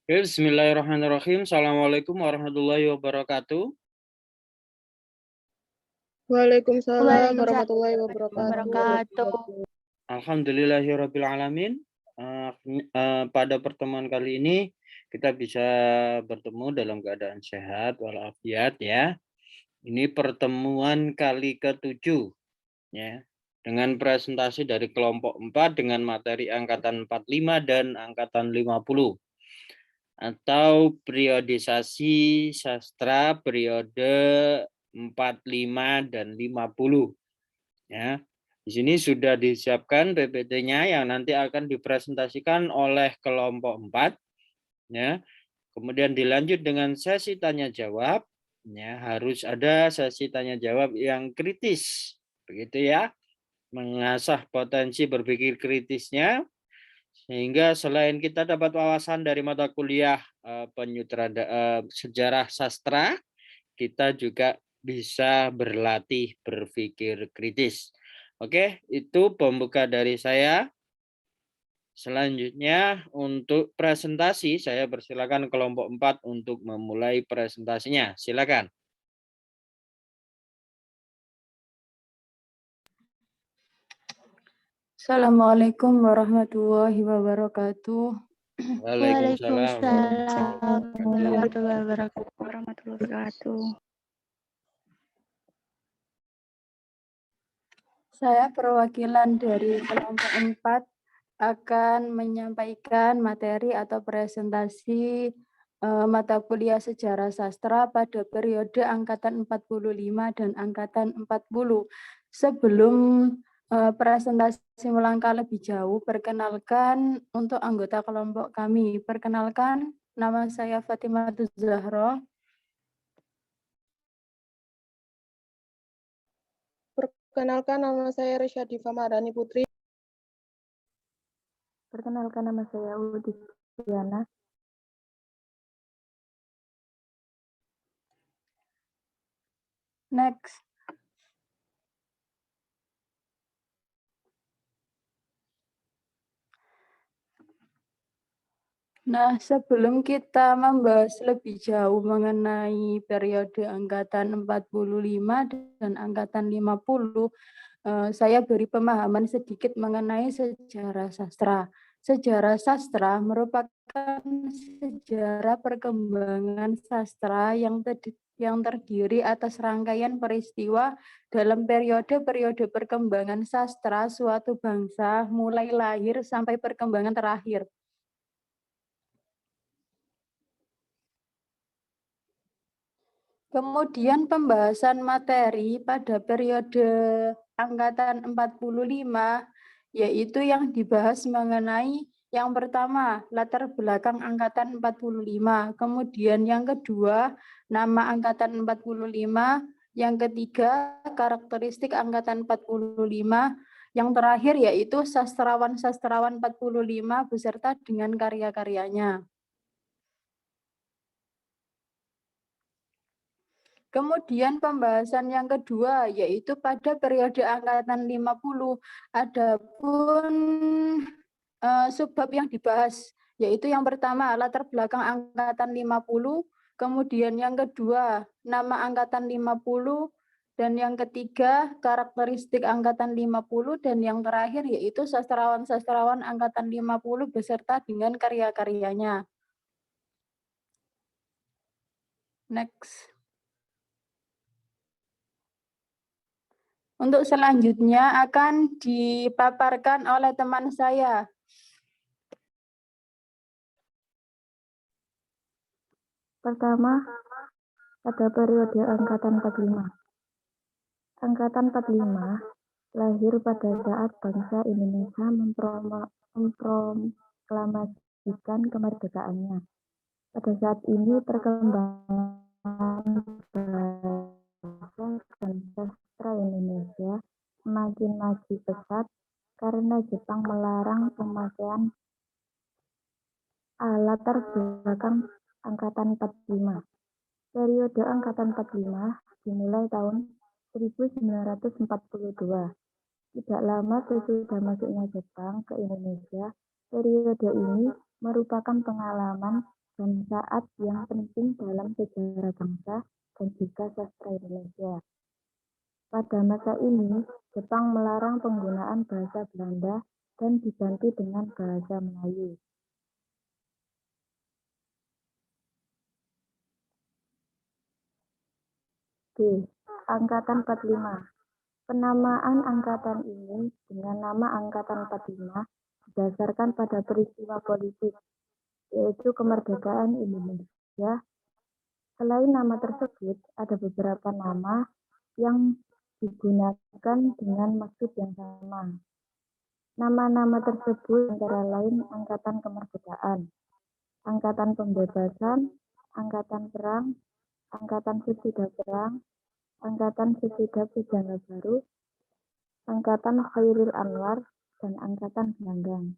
Bismillahirrahmanirrahim. Assalamualaikum warahmatullahi wabarakatuh. Waalaikumsalam Waalaikumsalam warahmatullahi wabarakatuh. wabarakatuh. Alhamdulillahirrahmanirrahim. Pada pertemuan kali ini kita bisa bertemu dalam keadaan sehat walafiat ya. Ini pertemuan kali ke-7 ya. Dengan presentasi dari kelompok 4 dengan materi angkatan 45 dan angkatan 50. Atau periodisasi sastra periode 45 dan 50 ya. Di sini sudah disiapkan PPT-nya yang nanti akan dipresentasikan oleh kelompok 4 ya. Kemudian dilanjut dengan sesi tanya jawab ya, harus ada sesi tanya jawab yang kritis. Begitu ya. Mengasah potensi berpikir kritisnya sehingga selain kita dapat wawasan dari mata kuliah sejarah sastra, kita juga bisa berlatih berpikir kritis. Oke, itu pembuka dari saya. Selanjutnya untuk presentasi, saya persilakan kelompok 4 untuk memulai presentasinya. Silakan. Assalamualaikum warahmatullahi wabarakatuh. Waalaikumsalam warahmatullahi wabarakatuh. Saya perwakilan dari kelompok 4 akan menyampaikan materi atau presentasi mata kuliah sejarah sastra pada periode angkatan 45 dan angkatan 40. Sebelum presentasi melangkah lebih jauh, perkenalkan untuk anggota kelompok kami. Perkenalkan, nama saya Fatimah Zahra. Perkenalkan, nama saya Risyadifa Maharani Putri. Perkenalkan, nama saya Udi Diana. Next. Nah, sebelum kita membahas lebih jauh mengenai periode angkatan 45 dan angkatan 50, saya beri pemahaman sedikit mengenai sejarah sastra. Sejarah sastra merupakan sejarah perkembangan sastra yang terdiri atas rangkaian peristiwa dalam periode-periode perkembangan sastra suatu bangsa mulai lahir sampai perkembangan terakhir. Kemudian pembahasan materi pada periode angkatan 45, yaitu yang dibahas mengenai yang pertama, latar belakang angkatan 45. Kemudian yang kedua, nama angkatan 45. Yang ketiga, karakteristik angkatan 45. Yang terakhir yaitu sastrawan-sastrawan 45 beserta dengan karya-karyanya. Kemudian pembahasan yang kedua yaitu pada periode angkatan 50. Adapun subbab yang dibahas yaitu yang pertama latar belakang angkatan 50, kemudian yang kedua nama angkatan 50, dan yang ketiga karakteristik angkatan 50, dan yang terakhir yaitu sastrawan-sastrawan angkatan 50 beserta dengan karya-karyanya. Next. Untuk selanjutnya akan dipaparkan oleh teman saya. Pertama, pada periode angkatan 45. Angkatan 45 lahir pada saat bangsa Indonesia memproklamasikan kemerdekaannya. Pada saat ini perkembangan bahasa dan sastra Indonesia semakin maju pesat karena Jepang melarang pemakaian latar belakang angkatan 45. Periode angkatan 45 dimulai tahun 1942. Tidak lama sesudah masuknya Jepang ke Indonesia, periode ini merupakan pengalaman dan saat yang penting dalam sejarah bangsa dan juga sastra Indonesia. Pada masa ini, Jepang melarang penggunaan bahasa Belanda dan diganti dengan bahasa Melayu. D. Angkatan 45. Penamaan angkatan ini dengan nama Angkatan 45 didasarkan pada peristiwa politik, yaitu kemerdekaan Indonesia. Selain nama tersebut, ada beberapa nama yang digunakan dengan maksud yang sama. Nama-nama tersebut antara lain Angkatan Kemerdekaan, Angkatan Pembebasan, Angkatan Perang, Angkatan Sesudah Perang, Angkatan Sesudah Sejarah Baru, Angkatan Khairul Anwar, dan Angkatan Gelanggang.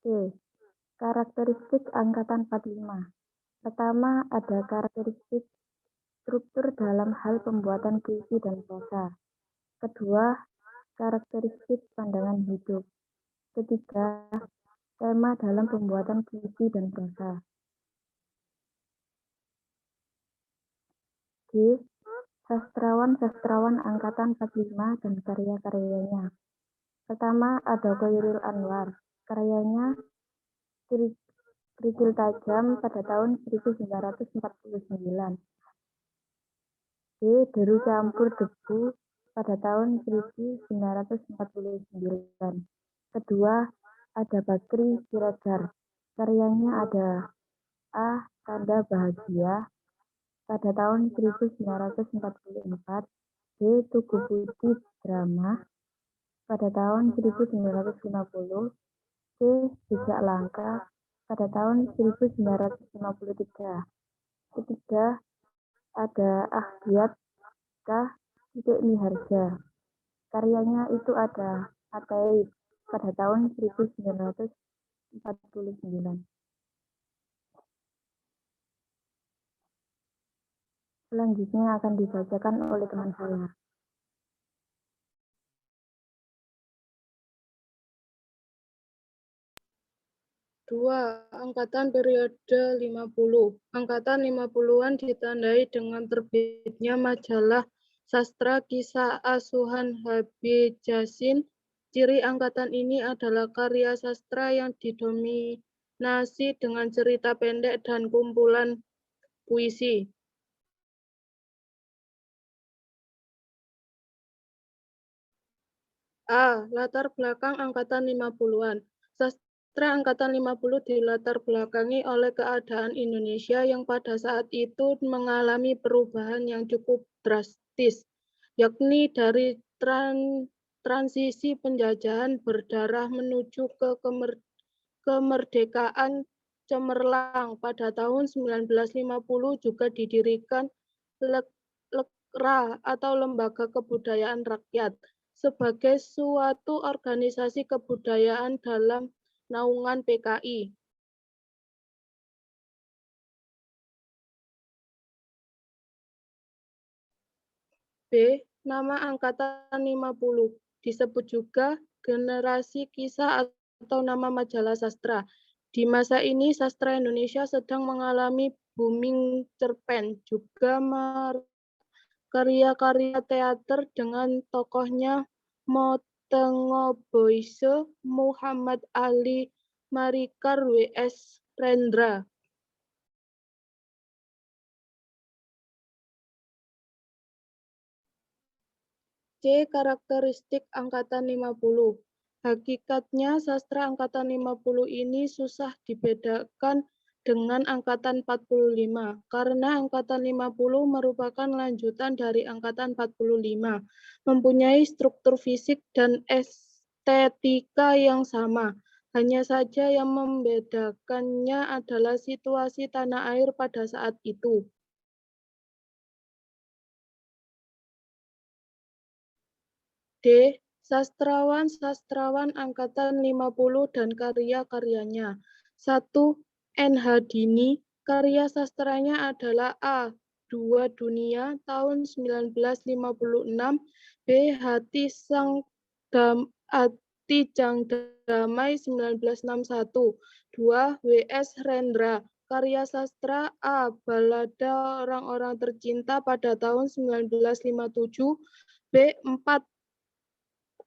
C. Karakteristik Angkatan 45. Pertama, ada karakteristik struktur dalam hal pembuatan puisi dan prosa. Kedua, karakteristik pandangan hidup. Ketiga, tema dalam pembuatan puisi dan prosa. D. Sastrawan-sastrawan Angkatan 45 dan karya-karyanya. Pertama, ada Khairul Anwar. Karyanya Kerikil Tajam pada tahun 1949. D. Deru Campur Debu pada tahun 1949. Kedua, ada Bakri Siregar. Karyanya ada A. Tanda Bahagia pada tahun 1944. B. Tugu Putih Drama pada tahun 1950. C. Jejak Langkah pada tahun 1953. Ketiga, ada Ahdiat K. Miharja. Karyanya itu ada Ateis pada tahun 1949. Selanjutnya akan dibacakan oleh teman saya. Dua, Angkatan periode 50. Angkatan 50-an ditandai dengan terbitnya majalah Sastra Kisah Asuhan H.B. Jasin. Ciri angkatan ini adalah karya sastra yang didominasi dengan cerita pendek dan kumpulan puisi. A. Latar belakang Angkatan 50-an. Sastra Angkatan 50 dilatar belakangi oleh keadaan Indonesia yang pada saat itu mengalami perubahan yang cukup drastis, yakni dari transisi penjajahan berdarah menuju ke kemerdekaan cemerlang. Pada tahun 1950 juga didirikan LEKRA atau Lembaga Kebudayaan Rakyat sebagai suatu organisasi kebudayaan dalam naungan PKI. B. Nama Angkatan 50. Disebut juga generasi kisah atau nama majalah sastra. Di masa ini sastra Indonesia sedang mengalami booming cerpen, juga karya-karya teater dengan tokohnya Motengo Boyse, Muhammad Ali Marikar, W.S. Rendra. C. Karakteristik Angkatan 50. Hakikatnya sastra Angkatan 50 ini susah dibedakan dengan Angkatan 45, karena Angkatan 50 merupakan lanjutan dari Angkatan 45, mempunyai struktur fisik dan estetika yang sama. Hanya saja yang membedakannya adalah situasi tanah air pada saat itu. D. Sastrawan Angkatan 50 dan karya-karyanya. 1. N.H. Dini, karya sastranya adalah A. Dua Dunia tahun 1956, B. Hati Sang Tijang Damai 1961. 2. W.S. Rendra. Karya sastra A. Balada Orang-orang Tercinta pada tahun 1957. B. 4.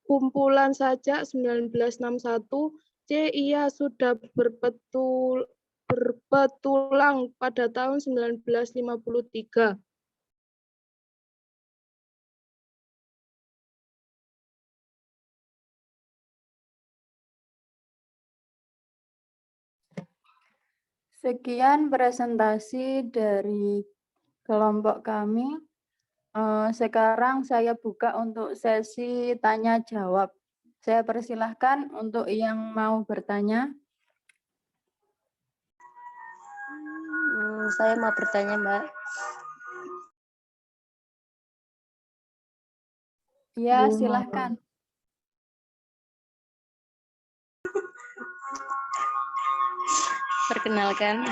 Kumpulan Sajak 1961. C. Ia sudah berpetualang pada tahun 1953. Sekian presentasi dari kelompok kami. Sekarang saya buka untuk sesi tanya jawab. Saya persilahkan untuk yang mau bertanya. Saya mau bertanya, Mbak. Ya, silahkan. Perkenalkan,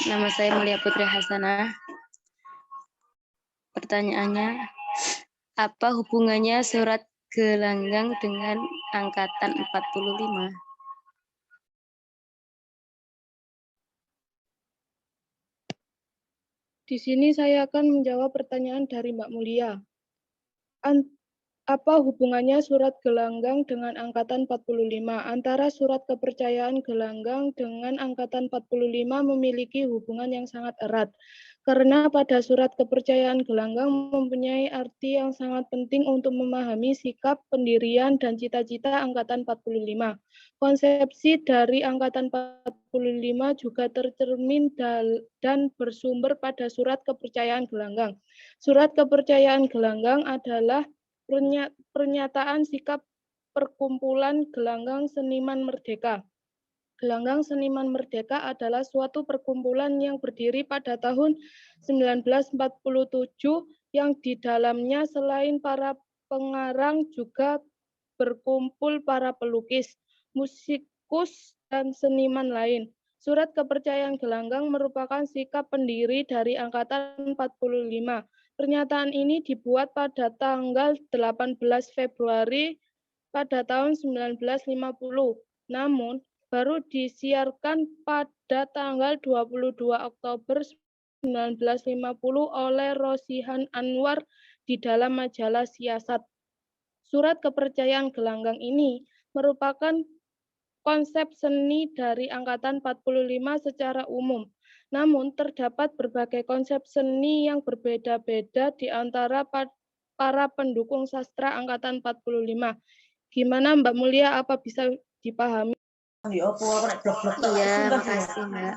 nama saya Mulia Putri Hasanah. Pertanyaannya, apa hubungannya surat gelanggang dengan angkatan 45? Di sini saya akan menjawab pertanyaan dari Mbak Mulia. Apa hubungannya surat gelanggang dengan angkatan 45? Antara surat kepercayaan gelanggang dengan angkatan 45 memiliki hubungan yang sangat erat. Karena pada surat kepercayaan gelanggang mempunyai arti yang sangat penting untuk memahami sikap, pendirian, dan cita-cita angkatan 45. Konsepsi dari angkatan 45 juga tercermin dan bersumber pada surat kepercayaan gelanggang. Surat kepercayaan gelanggang adalah pernyataan sikap perkumpulan gelanggang seniman merdeka. Gelanggang Seniman Merdeka adalah suatu perkumpulan yang berdiri pada tahun 1947 yang di dalamnya selain para pengarang juga berkumpul para pelukis, musikus, dan seniman lain. Surat kepercayaan gelanggang merupakan sikap pendiri dari angkatan 45. Pernyataan ini dibuat pada tanggal 18 Februari pada tahun 1950. Namun, baru disiarkan pada tanggal 22 Oktober 1950 oleh Rosihan Anwar di dalam majalah Siasat. Surat kepercayaan gelanggang ini merupakan konsep seni dari angkatan 45 secara umum. Namun terdapat berbagai konsep seni yang berbeda-beda di antara para pendukung sastra angkatan 45. Gimana Mbak Mulia, apa bisa dipahami? Iya, makasih, Mbak.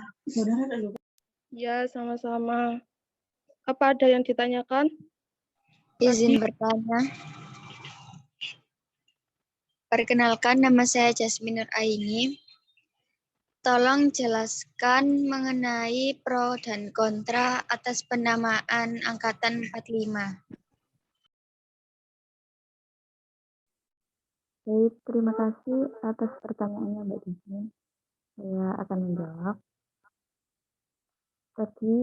Ya, sama-sama. Apa ada yang ditanyakan? Izin bertanya. Perkenalkan, nama saya Jasmine Nur Aini. Tolong jelaskan mengenai pro dan kontra atas penamaan angkatan 45. Baik, terima kasih atas pertanyaannya Mbak Jasmine. Saya akan menjawab. Tadi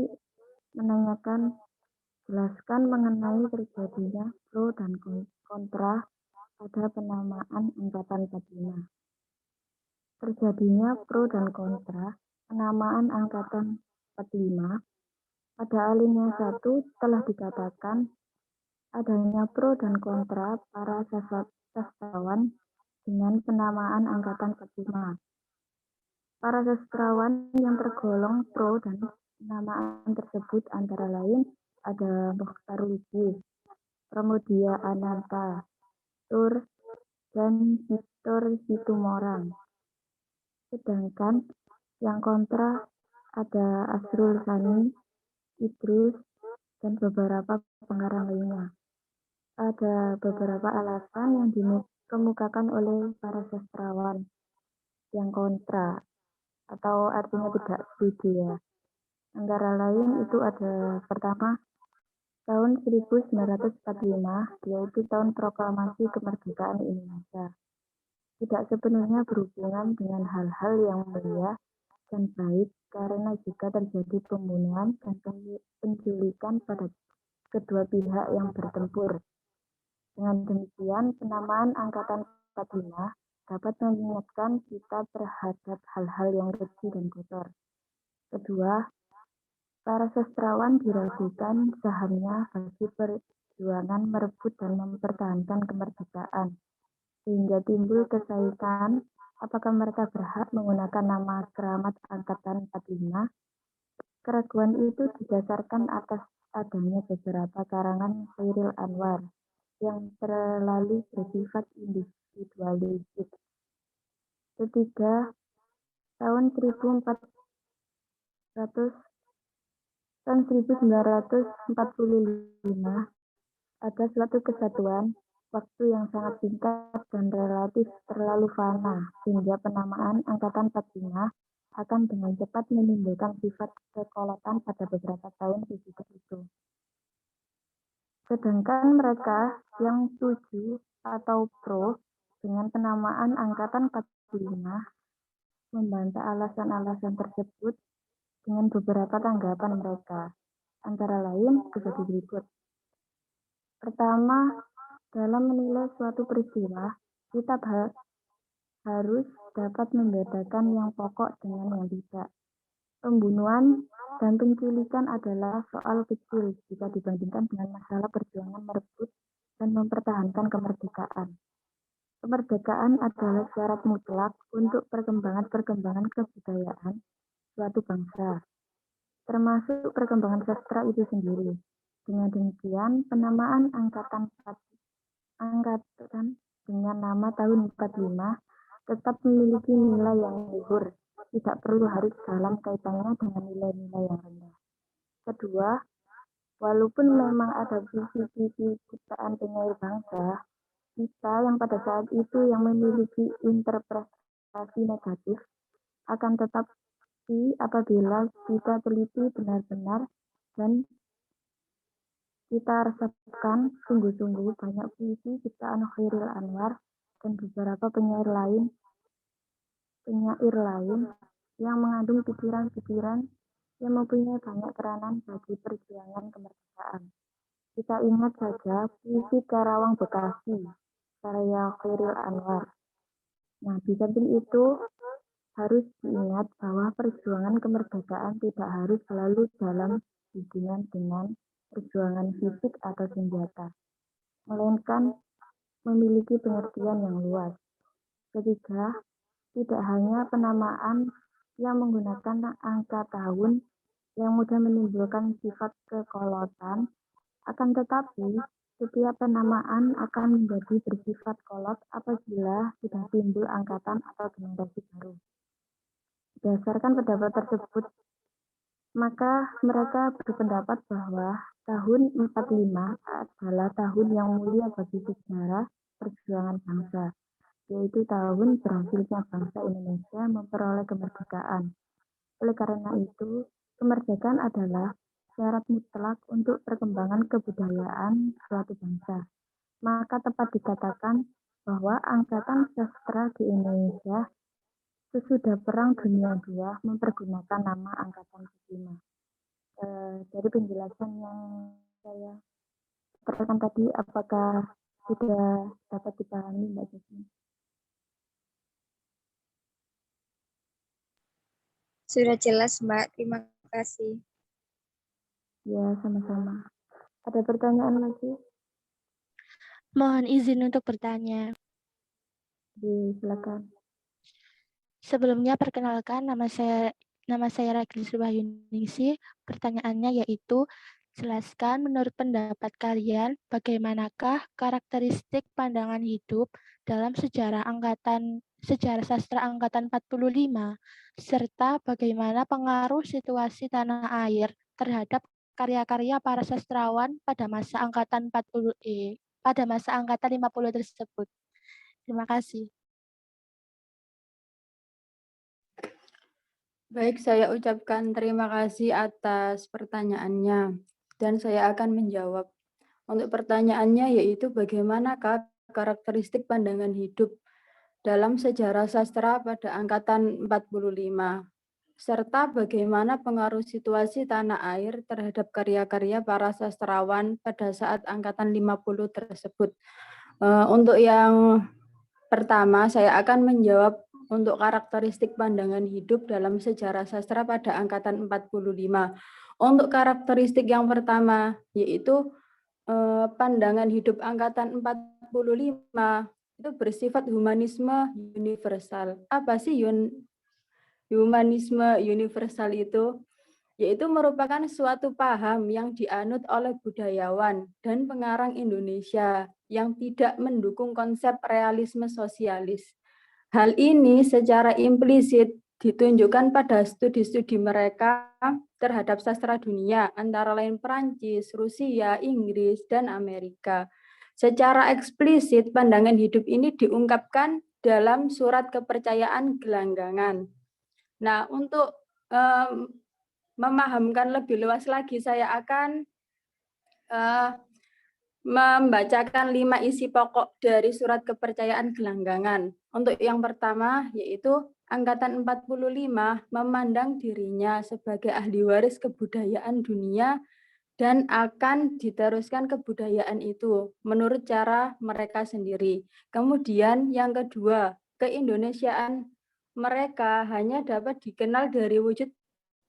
menanyakan, jelaskan mengenai terjadinya pro dan kontra pada penamaan angkatan 45. Terjadinya pro dan kontra penamaan angkatan 45 pada alinea 1 telah dikatakan adanya pro dan kontra para sastrawan dengan penamaan angkatan 45. Para sastrawan yang tergolong pro dan penamaan tersebut antara lain ada Mokhtar Lubis, Pramoedya Ananta, Tur, dan Victor Situmorang. Sedangkan yang kontra ada Asrul Sani, Idrus, dan beberapa pengarang lainnya. Ada beberapa alasan yang dikemukakan oleh para sastrawan yang kontra atau artinya tidak setuju ya. Antara lain itu ada pertama tahun 1945 yaitu tahun proklamasi kemerdekaan Indonesia. Tidak sepenuhnya berhubungan dengan hal-hal yang mulia dan baik karena juga terjadi pembunuhan dan penculikan pada kedua pihak yang bertempur. Dengan demikian, penamaan angkatan 45 dapat mengingatkan kita terhadap hal-hal yang keji dan kotor. Kedua, para sastrawan diragukan sahamnya bagi perjuangan merebut dan mempertahankan kemerdekaan, sehingga timbul kesaikan apakah mereka berhak menggunakan nama keramat Angkatan 45. Keraguan itu didasarkan atas adanya beberapa karangan Chairil Anwar yang terlalu bersifat individualistik. Ketiga, tahun 1945 ada suatu kesatuan waktu yang sangat singkat dan relatif terlalu fana, sehingga penamaan Angkatan 45 akan dengan cepat menimbulkan sifat kekolotan pada beberapa tahun sesudah itu. Sedangkan mereka yang setuju atau pro dengan penamaan Angkatan 45 membantah alasan-alasan tersebut dengan beberapa tanggapan mereka, antara lain sebagai berikut. Pertama, dalam menilai suatu peristiwa, kita harus dapat membedakan yang pokok dengan yang tidak. Pembunuhan dan penculikan adalah soal kecil jika dibandingkan dengan masalah perjuangan merebut dan mempertahankan kemerdekaan. Kemerdekaan adalah syarat mutlak untuk perkembangan kebudayaan suatu bangsa, termasuk perkembangan sastra itu sendiri. Dengan demikian, penamaan angkatan dengan nama tahun 45 tetap memiliki nilai yang luhur, tidak perlu harus dalam kaitannya dengan nilai-nilai yang rendah. Kedua, walaupun memang ada visi-visi ciptaan penyair bangsa, kita yang pada saat itu yang memiliki interpretasi negatif akan tetapi apabila kita teliti benar-benar dan kita resepkan sungguh-sungguh banyak puisi ciptaan Chairil Anwar dan beberapa penyair lain yang mengandung pikiran-pikiran yang mempunyai banyak peranan bagi perjuangan kemerdekaan. Kita ingat saja puisi Karawang Bekasi, karya Chairil Anwar. Nah, di samping itu harus diingat bahwa perjuangan kemerdekaan tidak harus selalu dalam hubungan dengan perjuangan fisik atau senjata, melainkan memiliki pengertian yang luas. Ketiga, tidak hanya penamaan yang menggunakan angka tahun yang mudah menimbulkan sifat kekolotan, akan tetapi setiap penamaan akan menjadi bersifat kolot apabila sudah timbul angkatan atau generasi baru. Berdasarkan pendapat tersebut, maka mereka berpendapat bahwa tahun 45 adalah tahun yang mulia bagi sejarah perjuangan bangsa, yaitu tahun berhasilnya bangsa Indonesia memperoleh kemerdekaan. Oleh karena itu, kemerdekaan adalah syarat mutlak untuk perkembangan kebudayaan suatu bangsa. Maka tepat dikatakan bahwa Angkatan Sastra di Indonesia sesudah Perang Dunia II mempergunakan nama Angkatan 45. Dari penjelasan yang saya terangkan tadi, apakah sudah dapat dipahami, Mbak Jasmine? Sudah jelas, Mbak. Terima kasih. Ya, sama-sama. Ada pertanyaan lagi? Mohon izin untuk bertanya. Silakan. Sebelumnya perkenalkan, nama saya Ragil Surbahyuningsi. Pertanyaannya yaitu, jelaskan menurut pendapat kalian bagaimanakah karakteristik pandangan hidup dalam sejarah sastra angkatan 45 serta bagaimana pengaruh situasi tanah air terhadap karya-karya para sastrawan pada masa angkatan 50 tersebut. Terima kasih. Baik, saya ucapkan terima kasih atas pertanyaannya dan saya akan menjawab. Untuk pertanyaannya yaitu bagaimanakah karakteristik pandangan hidup dalam sejarah sastra pada angkatan 45 serta bagaimana pengaruh situasi tanah air terhadap karya-karya para sastrawan pada saat angkatan 50 tersebut. Untuk yang pertama, saya akan menjawab untuk karakteristik pandangan hidup dalam sejarah sastra pada angkatan 45. Untuk karakteristik yang pertama, yaitu pandangan hidup angkatan 45 itu bersifat humanisme universal. Apa sih humanisme universal itu? Yaitu merupakan suatu paham yang dianut oleh budayawan dan pengarang Indonesia yang tidak mendukung konsep realisme sosialis. Hal ini secara implisit ditunjukkan pada studi-studi mereka terhadap sastra dunia, antara lain Perancis, Rusia, Inggris, dan Amerika. Secara eksplisit, pandangan hidup ini diungkapkan dalam surat kepercayaan gelanggangan. Nah, untuk memahamkan lebih luas lagi, saya akan membacakan 5 isi pokok dari surat kepercayaan gelanggangan. Untuk yang pertama, yaitu Angkatan 45 memandang dirinya sebagai ahli waris kebudayaan dunia dan akan diteruskan kebudayaan itu menurut cara mereka sendiri. Kemudian yang kedua, keindonesiaan mereka hanya dapat dikenal dari wujud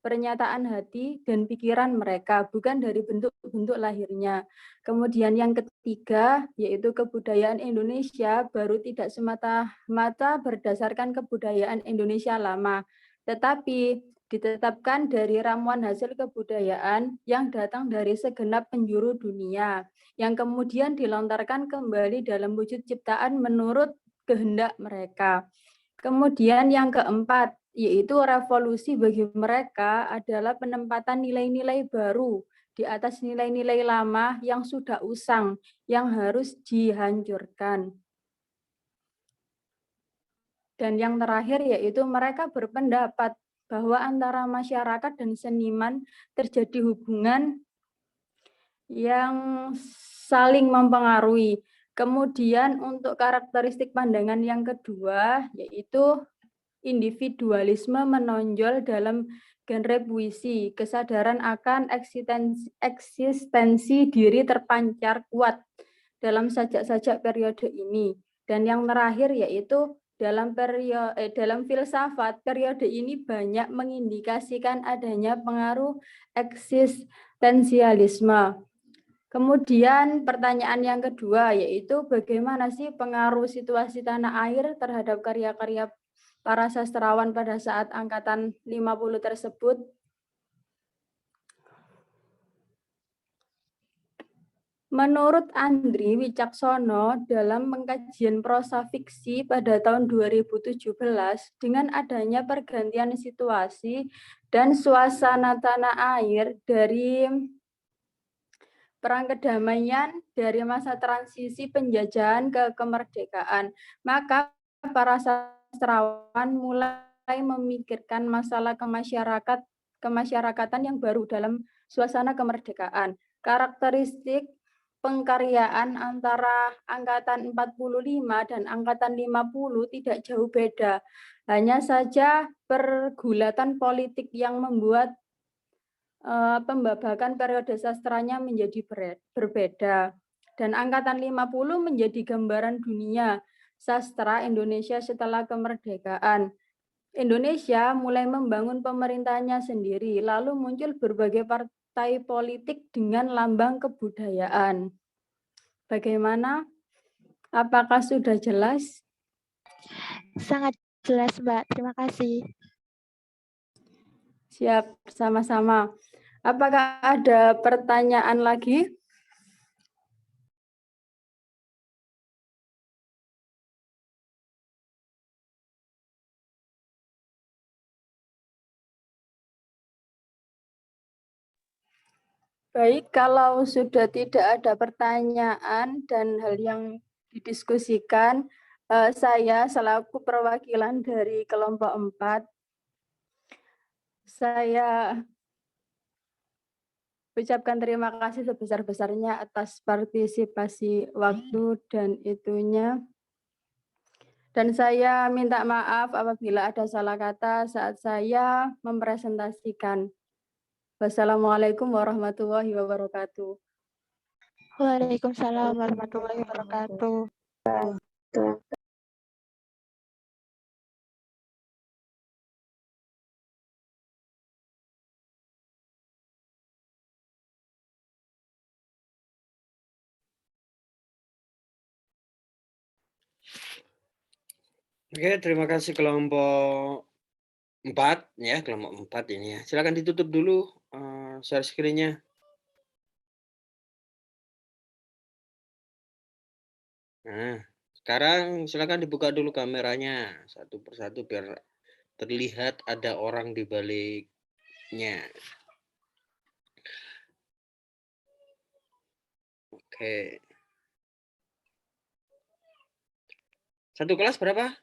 pernyataan hati dan pikiran mereka, bukan dari bentuk-bentuk lahirnya. Kemudian yang ketiga, yaitu kebudayaan Indonesia baru tidak semata-mata berdasarkan kebudayaan Indonesia lama, tetapi ditetapkan dari ramuan hasil kebudayaan yang datang dari segenap penjuru dunia, yang kemudian dilontarkan kembali dalam wujud ciptaan menurut kehendak mereka. Kemudian yang keempat, yaitu revolusi bagi mereka adalah penempatan nilai-nilai baru di atas nilai-nilai lama yang sudah usang, yang harus dihancurkan. Dan yang terakhir yaitu mereka berpendapat bahwa antara masyarakat dan seniman terjadi hubungan yang saling mempengaruhi. Kemudian untuk karakteristik pandangan yang kedua yaitu individualisme menonjol dalam genre puisi, kesadaran akan eksistensi diri terpancar kuat dalam sajak-sajak periode ini. Dan yang terakhir yaitu dalam filsafat periode ini banyak mengindikasikan adanya pengaruh eksistensialisme. Kemudian pertanyaan yang kedua yaitu bagaimana sih pengaruh situasi tanah air terhadap karya-karya para sastrawan pada saat angkatan 50 tersebut? Menurut Andri Wicaksono dalam pengkajian prosa fiksi pada tahun 2017, dengan adanya pergantian situasi dan suasana tanah air dari perang kedamaian dari masa transisi penjajahan ke kemerdekaan, maka para sastrawan mulai memikirkan masalah kemasyarakatan yang baru dalam suasana kemerdekaan. Karakteristik pengkaryaan antara angkatan 45 dan angkatan 50 tidak jauh beda. Hanya saja pergulatan politik yang membuat pembabakan periode sastranya menjadi berbeda. Dan angkatan 50 menjadi gambaran dunia sastra Indonesia setelah kemerdekaan. Indonesia mulai membangun pemerintahnya sendiri, lalu muncul berbagai partai politik dengan lambang kebudayaan. Bagaimana? Apakah sudah jelas? Sangat jelas, Mbak. Terima kasih. Siap, sama-sama. Apakah ada pertanyaan lagi? Baik, kalau sudah tidak ada pertanyaan dan hal yang didiskusikan, saya selaku perwakilan dari kelompok 4, saya ucapkan terima kasih sebesar-besarnya atas partisipasi waktu dan itunya. Dan saya minta maaf apabila ada salah kata saat saya mempresentasikan. Wassalamualaikum warahmatullahi wabarakatuh. Waalaikumsalam warahmatullahi wabarakatuh. Oke, terima kasih kelompok 4 ya, kelompok 4 ini ya. Silakan ditutup dulu share screen-nya. Nah, sekarang silakan dibuka dulu kameranya satu persatu biar terlihat ada orang di baliknya. Oke. Satu kelas berapa?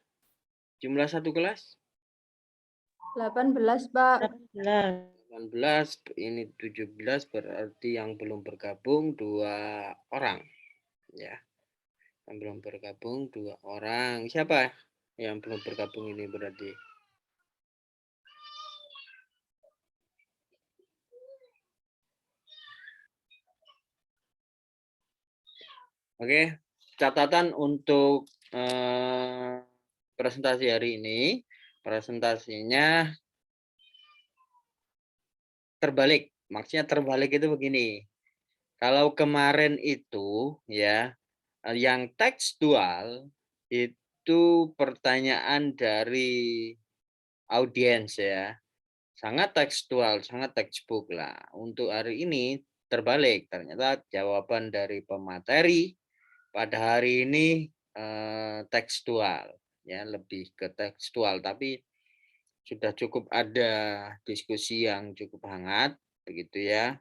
Jumlah satu kelas? 18, Pak. 18, ini 17 berarti yang belum bergabung 2 orang. Ya. Yang belum bergabung 2 orang. Siapa yang belum bergabung ini berarti? Oke, catatan untuk presentasi hari ini. Presentasinya terbalik. Maksudnya terbalik itu begini. Kalau kemarin itu ya, yang tekstual itu pertanyaan dari audiens ya. Sangat tekstual, sangat textbook lah. Untuk hari ini terbalik. Ternyata jawaban dari pemateri pada hari ini tekstual. Ya, lebih ke tekstual. Tapi sudah cukup ada diskusi yang cukup hangat. Begitu ya.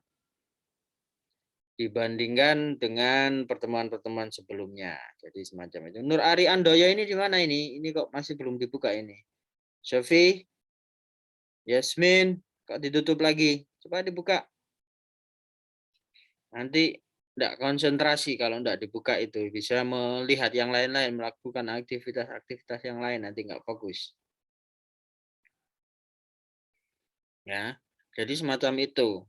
Dibandingkan dengan pertemuan-pertemuan sebelumnya. Jadi semacam itu. Nur Ari Andoyo ini di mana ini? Ini kok masih belum dibuka ini. Sofi, Yasmin, kok ditutup lagi? Coba dibuka. Nanti tidak konsentrasi kalau tidak dibuka itu. Bisa melihat yang lain-lain, melakukan aktivitas-aktivitas yang lain, nanti nggak fokus. Ya, jadi semacam itu.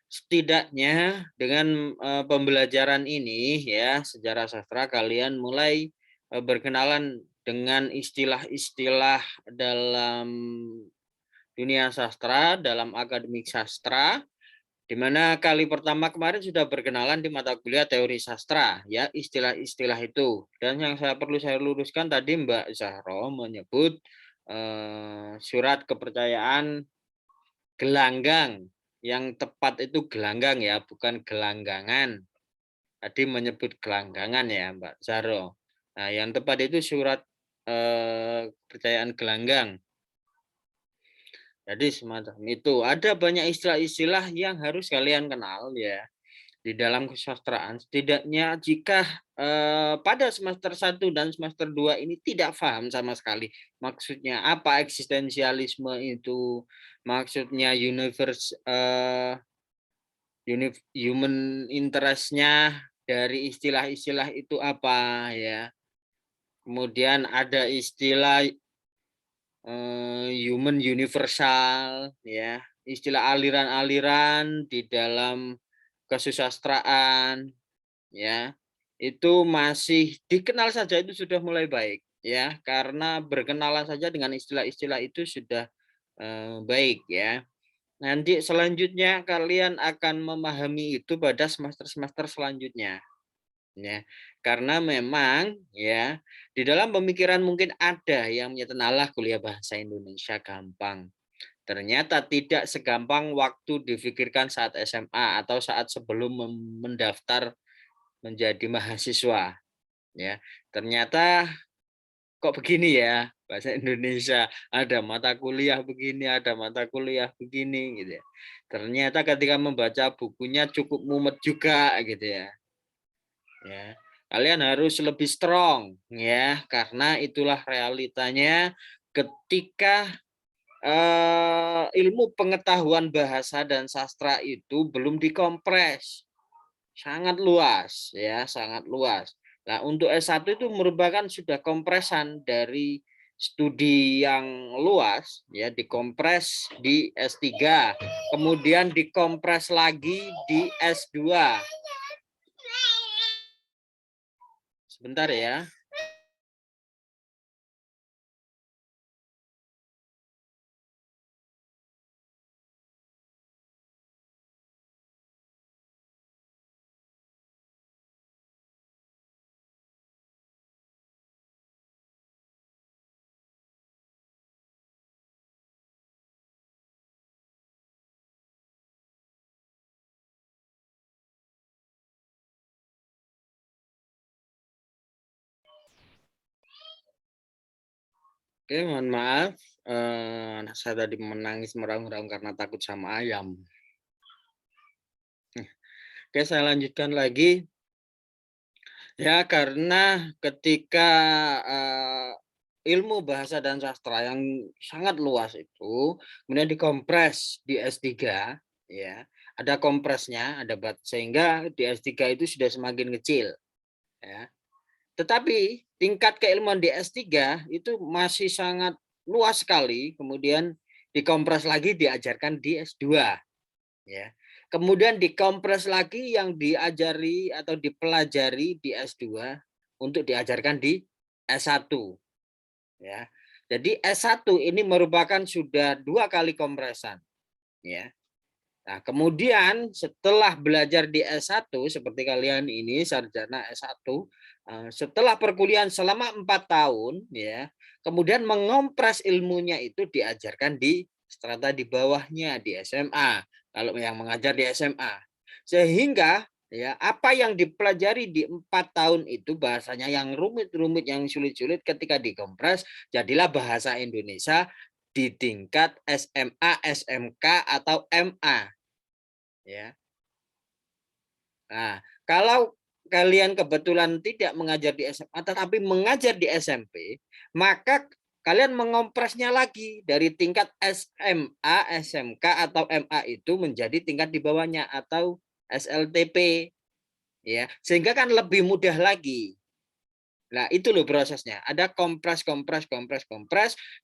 Setidaknya dengan pembelajaran ini ya, sejarah sastra kalian mulai berkenalan dengan istilah-istilah dalam dunia sastra, dalam akademik sastra, di mana kali pertama kemarin sudah berkenalan di mata kuliah teori sastra, ya istilah-istilah itu. Dan yang perlu saya luruskan tadi Mbak Zahro menyebut surat kepercayaan gelanggang. Yang tepat itu gelanggang ya, bukan gelanggangan. Tadi menyebut gelanggangan ya Mbak Zahro. Nah, yang tepat itu surat kepercayaan gelanggang. Jadi semacam itu. Ada banyak istilah-istilah yang harus kalian kenal ya di dalam kesastraan. Setidaknya jika pada semester 1 dan semester 2 ini tidak paham sama sekali maksudnya apa eksistensialisme itu, maksudnya human interest-nya dari istilah-istilah itu apa ya. Kemudian ada istilah human universal ya, istilah aliran-aliran di dalam kesusastraan ya, itu masih dikenal saja itu sudah mulai baik ya, karena berkenalan saja dengan istilah-istilah itu sudah baik ya. Nanti selanjutnya kalian akan memahami itu pada semester-semester selanjutnya ya, karena memang ya di dalam pemikiran mungkin ada yang menyatakan alah kuliah bahasa Indonesia gampang. Ternyata tidak segampang waktu difikirkan saat SMA atau saat sebelum mendaftar menjadi mahasiswa ya. Ternyata kok begini ya bahasa Indonesia, ada mata kuliah begini, ada mata kuliah begini gitu ya. Ternyata ketika membaca bukunya cukup mumet juga gitu ya. Ya, kalian harus lebih strong ya, karena itulah realitanya ketika ilmu pengetahuan bahasa dan sastra itu belum dikompres. Sangat luas ya, sangat luas. Nah, untuk S1 itu merupakan sudah kompresan dari studi yang luas ya, dikompres di S3, kemudian dikompres lagi di S2. Sebentar ya. Oke, mohon maaf. Anak saya tadi menangis meraung-raung karena takut sama ayam. Oke, saya lanjutkan lagi. Ya, karena ketika ilmu bahasa dan sastra yang sangat luas itu, kemudian dikompres di S3, ya, ada kompresnya, sehingga di S3 itu sudah semakin kecil. Ya. Tetapi tingkat keilmuan di S3 itu masih sangat luas sekali, kemudian dikompres lagi diajarkan di S2. Ya. Kemudian dikompres lagi yang diajari atau dipelajari di S2 untuk diajarkan di S1. Ya. Jadi S1 ini merupakan sudah 2 kali kompresan. Ya. Nah, kemudian setelah belajar di S1 seperti kalian ini sarjana S1, setelah perkuliahan selama 4 tahun, ya, kemudian mengompres ilmunya itu diajarkan di strata di bawahnya di SMA. Kalau yang mengajar di SMA, sehingga ya apa yang dipelajari di 4 tahun itu bahasanya yang rumit-rumit, yang sulit-sulit, ketika dikompres jadilah bahasa Indonesia di tingkat SMA, SMK atau MA. Ya. Nah, kalau kalian kebetulan tidak mengajar di SMA tetapi mengajar di SMP, maka kalian mengompresnya lagi dari tingkat SMA, SMK atau MA itu menjadi tingkat di bawahnya atau SLTP. Ya, sehingga kan lebih mudah lagi. Nah, itu loh prosesnya. Ada kompres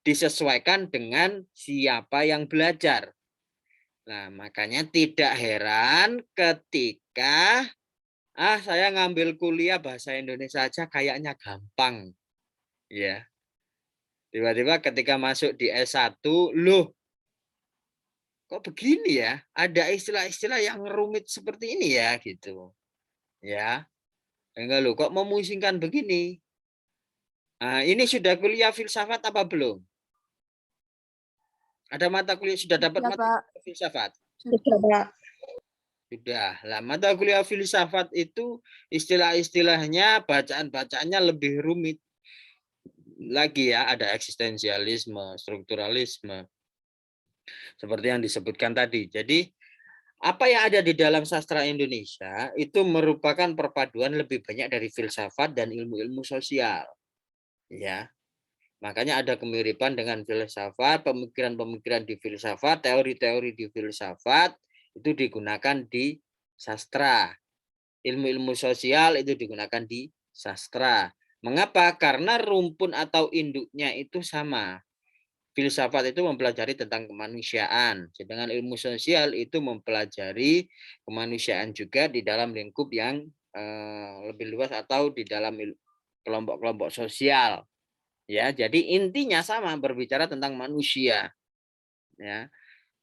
disesuaikan dengan siapa yang belajar. Nah, makanya tidak heran ketika saya ngambil kuliah bahasa Indonesia aja kayaknya gampang. Ya. Tiba-tiba ketika masuk di S1, loh, kok begini ya? Ada istilah-istilah yang rumit seperti ini ya gitu. Ya. Enggak loh, kok memusingkan begini? Nah, ini sudah kuliah filsafat apa belum? Ada mata kuliah, sudah dapat Ya, mata Pak. kuliah filsafat? Sudah, Pak. Sudah. Lah, mata kuliah filsafat itu istilah-istilahnya, bacaan-bacaannya lebih rumit lagi ya. Ada eksistensialisme, strukturalisme, seperti yang disebutkan tadi. Jadi, apa yang ada di dalam sastra Indonesia itu merupakan perpaduan lebih banyak dari filsafat dan ilmu-ilmu sosial. Ya. Makanya ada kemiripan dengan filsafat, pemikiran-pemikiran di filsafat, teori-teori di filsafat itu digunakan di sastra. Ilmu-ilmu sosial itu digunakan di sastra. Mengapa? Karena rumpun atau induknya itu sama. Filsafat itu mempelajari tentang kemanusiaan, sedangkan ilmu sosial itu mempelajari kemanusiaan juga di dalam lingkup yang lebih luas atau di dalam kelompok-kelompok sosial. Ya, jadi intinya sama, berbicara tentang manusia. Ya.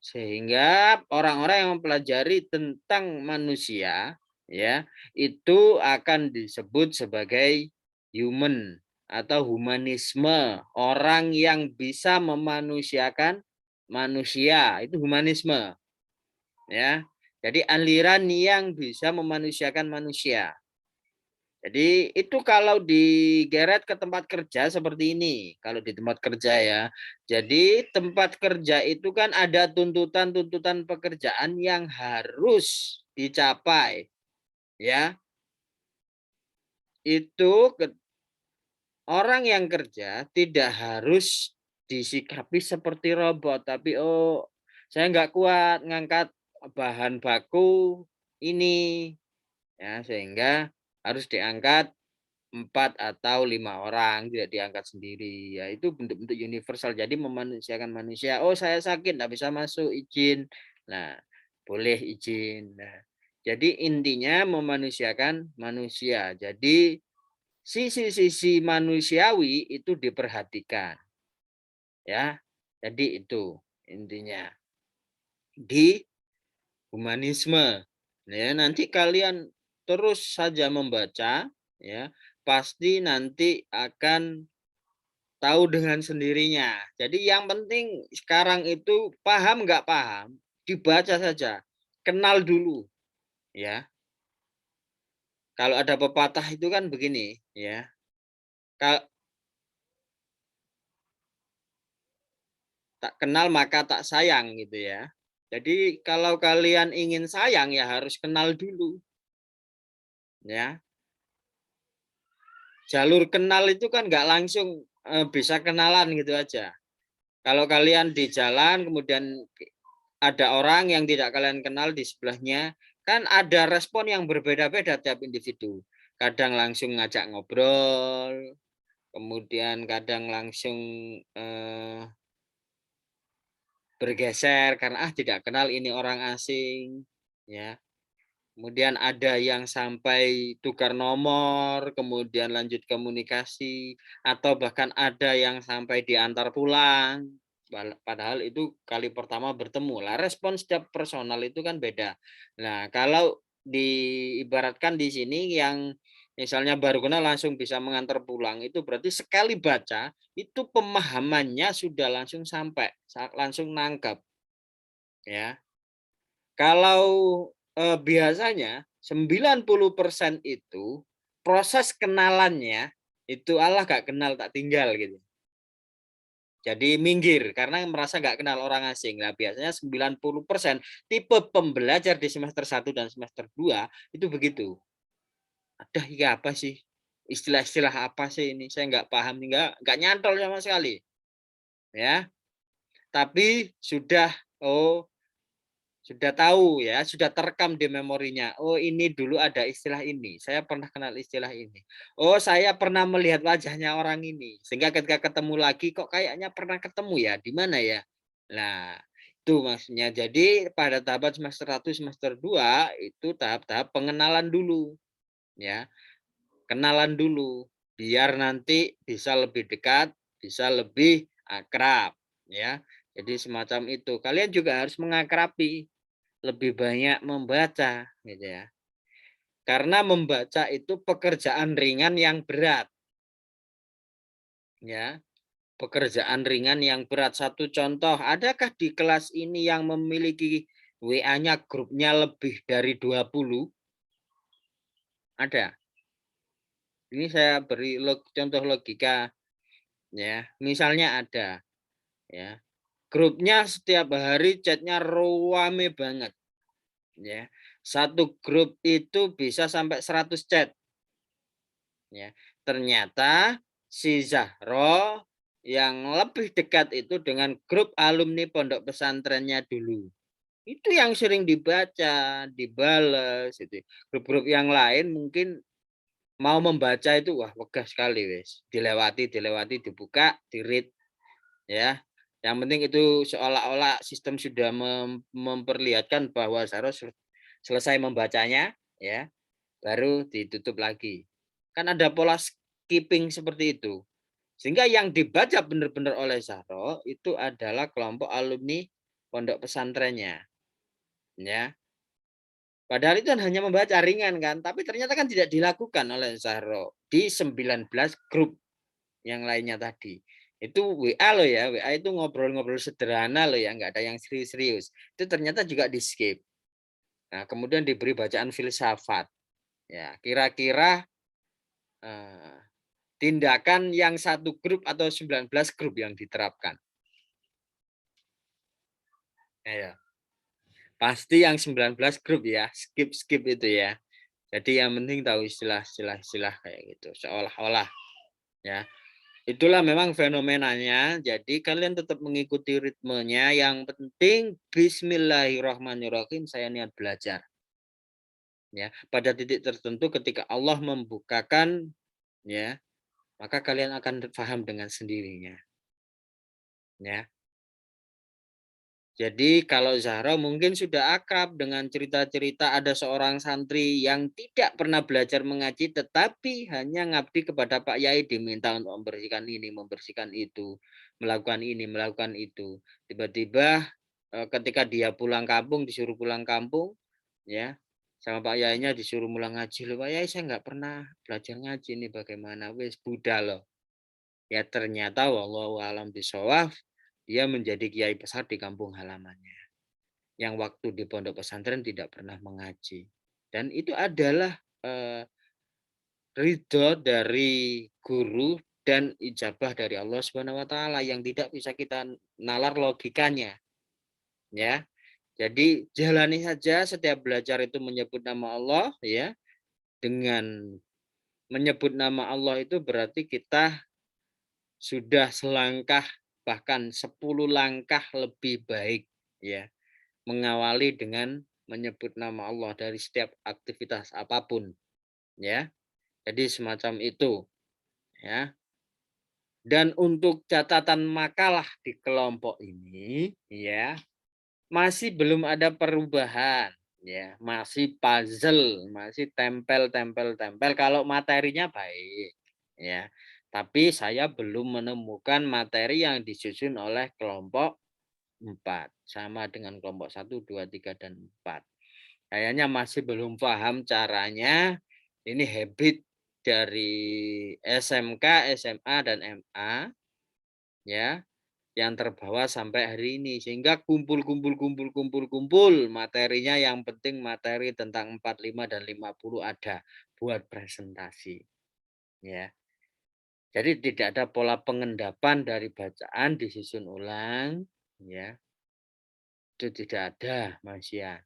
Sehingga orang-orang yang mempelajari tentang manusia, ya, itu akan disebut sebagai human atau humanisme. Orang yang bisa memanusiakan manusia, itu humanisme. Ya. Jadi aliran yang bisa memanusiakan manusia. Jadi itu kalau digeret ke tempat kerja seperti ini, kalau di tempat kerja ya. Jadi tempat kerja itu kan ada tuntutan-tuntutan pekerjaan yang harus dicapai. Ya. Itu orang yang kerja tidak harus disikapi seperti robot, tapi saya nggak kuat ngangkat bahan baku ini, ya, sehingga harus diangkat 4 atau 5 orang, tidak diangkat sendiri. Ya, itu bentuk-bentuk universal. Jadi memanusiakan manusia. Oh, saya sakit, nggak bisa masuk, izin. Nah, boleh izin. Nah, jadi intinya memanusiakan manusia. Jadi sisi-sisi manusiawi itu diperhatikan. Ya, jadi itu intinya di humanisme. Ya, nanti kalian terus saja membaca, ya, pasti nanti akan tahu dengan sendirinya. Jadi yang penting sekarang itu paham nggak paham, dibaca saja, kenal dulu, ya. Kalau ada pepatah itu kan begini, ya. tak kenal maka tak sayang gitu ya. Jadi kalau kalian ingin sayang ya harus kenal dulu. Ya. Jalur kenal itu kan nggak langsung bisa kenalan gitu aja. Kalau kalian di jalan kemudian ada orang yang tidak kalian kenal di sebelahnya, kan ada respon yang berbeda-beda tiap individu. Kadang langsung ngajak ngobrol, kemudian kadang langsung bergeser karena tidak kenal ini orang asing, ya. Kemudian ada yang sampai tukar nomor, kemudian lanjut komunikasi, atau bahkan ada yang sampai diantar pulang. Padahal itu kali pertama bertemu. Lah respon setiap personal itu kan beda. Nah, kalau diibaratkan di sini yang misalnya baru kenal langsung bisa mengantar pulang, itu berarti sekali baca itu pemahamannya sudah langsung sampai, langsung nangkap. Ya. Kalau biasanya 90% itu proses kenalannya itu Allah gak kenal tak tinggal gitu. Jadi minggir karena merasa gak kenal orang asing. Nah, biasanya 90% tipe pembelajar di semester 1 dan semester 2 itu begitu. Ada iya apa sih? Istilah-istilah apa sih ini? Saya nggak paham, nggak nyantol sama sekali. Ya. Tapi sudah sudah tahu ya, sudah terekam di memorinya. Oh, ini dulu ada istilah ini. Saya pernah kenal istilah ini. Oh, saya pernah melihat wajahnya orang ini. Sehingga ketika ketemu lagi kok kayaknya pernah ketemu ya, di mana ya? Nah, itu maksudnya. Jadi pada tahap semester 1, semester 2 itu tahap-tahap pengenalan dulu. Ya. Kenalan dulu biar nanti bisa lebih dekat, bisa lebih akrab, ya. Jadi semacam itu. Kalian juga harus mengakrabi, lebih banyak membaca gitu ya. Karena membaca itu pekerjaan ringan yang berat. Ya. Pekerjaan ringan yang berat. Satu contoh, adakah di kelas ini yang memiliki WA-nya grupnya lebih dari 20? Ada. Ini saya beri contoh logika ya. Misalnya ada ya. Grupnya setiap hari chatnya rame banget. Ya. Satu grup itu bisa sampai 100 chat. Ya. Ternyata si Zahro yang lebih dekat itu dengan grup alumni pondok pesantrennya dulu. Itu yang sering dibaca, dibales itu. Grup-grup yang lain mungkin mau membaca itu wah wegah sekali wes. Dilewati, dibuka, di-read ya. Yang penting itu seolah-olah sistem sudah memperlihatkan bahwa Zahro selesai membacanya, ya, baru ditutup lagi. Kan ada pola skipping seperti itu. Sehingga yang dibaca benar-benar oleh Zahro itu adalah kelompok alumni pondok pesantrennya. Ya. Padahal itu hanya membaca ringan kan, tapi ternyata kan tidak dilakukan oleh Zahro di 19 grup yang lainnya tadi. Itu WA loh ya, WA itu ngobrol-ngobrol sederhana loh ya, nggak ada yang serius-serius. Itu ternyata juga di skip. Nah, kemudian diberi bacaan filsafat. Ya, kira-kira tindakan yang satu grup atau 19 grup yang diterapkan. Ya, pasti yang 19 grup ya, skip itu ya. Jadi yang penting tahu istilah kayak gitu, seolah-olah ya. Itulah memang fenomenanya. Jadi kalian tetap mengikuti ritmenya. Yang penting bismillahirrahmanirrahim saya niat belajar. Ya, pada titik tertentu ketika Allah membukakan ya, maka kalian akan paham dengan sendirinya. Ya. Jadi kalau Zahra mungkin sudah akrab dengan cerita-cerita ada seorang santri yang tidak pernah belajar mengaji tetapi hanya ngabdi kepada Pak Yai, diminta untuk membersihkan ini, membersihkan itu, melakukan ini, melakukan itu. Tiba-tiba ketika dia pulang kampung, disuruh pulang kampung, ya sama Pak Yainya disuruh mulang ngaji. Loh Pak Yai saya nggak pernah belajar ngaji ini bagaimana? Wes Buddha loh. Ya ternyata wallahu alam bishawab dia menjadi kiai besar di kampung halamannya. Yang waktu di pondok pesantren tidak pernah mengaji. Dan itu adalah ridho dari guru dan ijabah dari Allah Subhanahu wa taala yang tidak bisa kita nalar logikanya. Ya. Jadi jalani saja setiap belajar itu menyebut nama Allah ya. Dengan menyebut nama Allah itu berarti kita sudah selangkah bahkan 10 langkah lebih baik ya. Mengawali dengan menyebut nama Allah dari setiap aktivitas apapun ya. Jadi semacam itu ya. Dan untuk catatan makalah di kelompok ini ya masih belum ada perubahan ya, masih puzzle, masih tempel kalau materinya baik ya. Tapi saya belum menemukan materi yang disusun oleh kelompok 4 sama dengan kelompok 1, 2, 3 dan 4. Kayaknya masih belum paham caranya. Ini habit dari SMK, SMA dan MA ya yang terbawa sampai hari ini sehingga kumpul materinya yang penting materi tentang 45 dan 50 ada buat presentasi ya. Jadi tidak ada pola pengendapan dari bacaan disusun ulang ya. Itu tidak ada Mas Yan.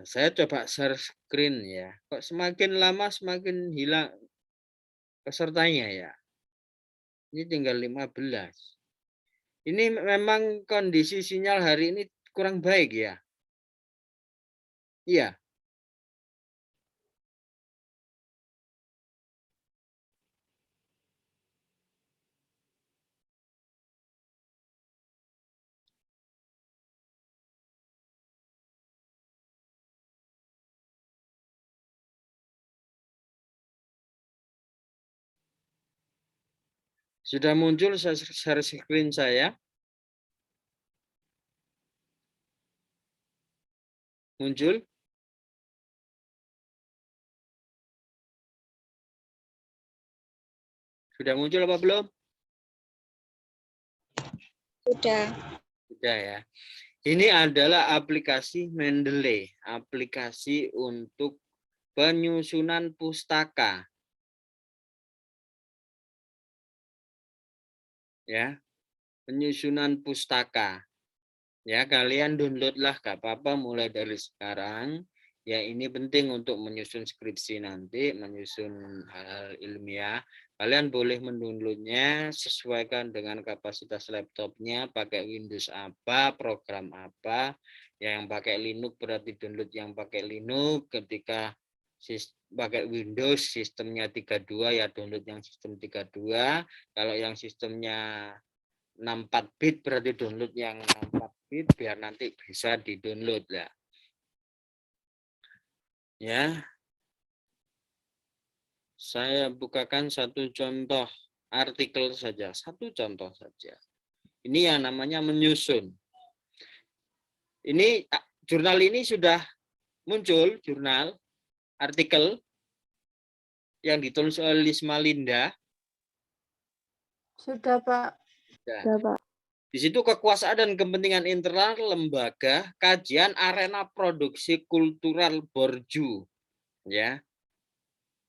Saya coba share screen ya. Kok semakin lama semakin hilang pesertanya ya. Ini tinggal 15. Ini memang kondisi sinyal hari ini kurang baik ya. Iya. Sudah muncul share screen saya? Muncul? Sudah muncul apa belum? Sudah. Sudah ya. Ini adalah aplikasi Mendeley, aplikasi untuk penyusunan pustaka. Ya, penyusunan pustaka. Ya, kalian downloadlah gak apa-apa mulai dari sekarang. Ya, ini penting untuk menyusun skripsi nanti, menyusun hal-hal ilmiah. Kalian boleh mendownloadnya, sesuaikan dengan kapasitas laptopnya, pakai Windows apa, program apa. Yang pakai Linux berarti download yang pakai Linux. Ketika pakai Windows sistemnya 32 ya download yang sistem 32. Kalau yang sistemnya 64 bit berarti download yang 64 bit biar nanti bisa di-download lah. Ya. Saya bukakan satu contoh artikel saja, satu contoh saja. Ini yang namanya menyusun. Ini jurnal ini sudah muncul, jurnal artikel yang ditulis oleh Lisma Linda. Sudah, Pak. Sudah, Pak. Di situ kekuasaan dan kepentingan internal lembaga kajian arena produksi kultural Borju. Ya.